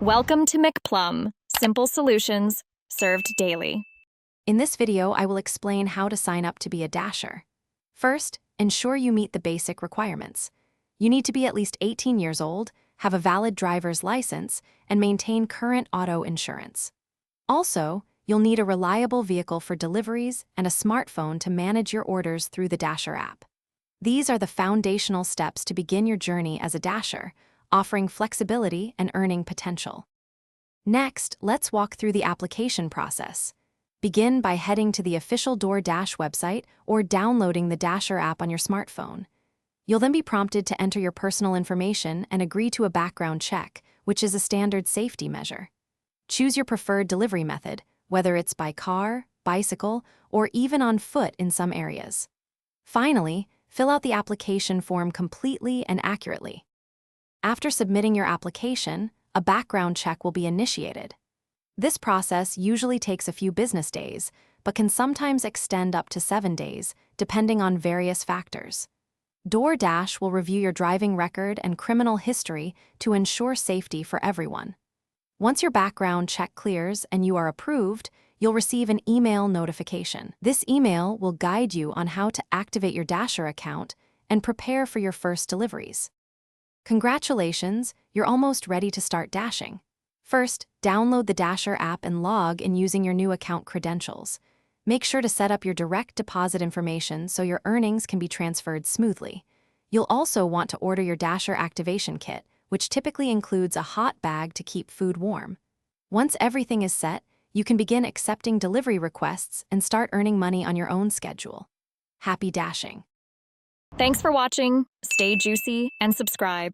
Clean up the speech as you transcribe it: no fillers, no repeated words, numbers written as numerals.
Welcome to McPlum, simple solutions served daily. In this video, I will explain how to sign up to be a Dasher. First, ensure you meet the basic requirements. You need to be at least 18 years old, have a valid driver's license, and maintain current auto insurance. Also, you'll need a reliable vehicle for deliveries and a smartphone to manage your orders through the Dasher app. These are the foundational steps to begin your journey as a Dasher, offering flexibility and earning potential. Next, let's walk through the application process. Begin by heading to the official DoorDash website or downloading the Dasher app on your smartphone. You'll then be prompted to enter your personal information and agree to a background check, which is a standard safety measure. Choose your preferred delivery method, whether it's by car, bicycle, or even on foot in some areas. Finally, fill out the application form completely and accurately. After submitting your application, a background check will be initiated. This process usually takes a few business days, but can sometimes extend up to 7 days, depending on various factors. DoorDash will review your driving record and criminal history to ensure safety for everyone. Once your background check clears and you are approved, you'll receive an email notification. This email will guide you on how to activate your Dasher account and prepare for your first deliveries. Congratulations, you're almost ready to start dashing. First, download the Dasher app and log in using your new account credentials. Make sure to set up your direct deposit information so your earnings can be transferred smoothly. You'll also want to order your Dasher activation kit, which typically includes a hot bag to keep food warm. Once everything is set, you can begin accepting delivery requests and start earning money on your own schedule. Happy dashing! Thanks for watching. Stay juicy and subscribe.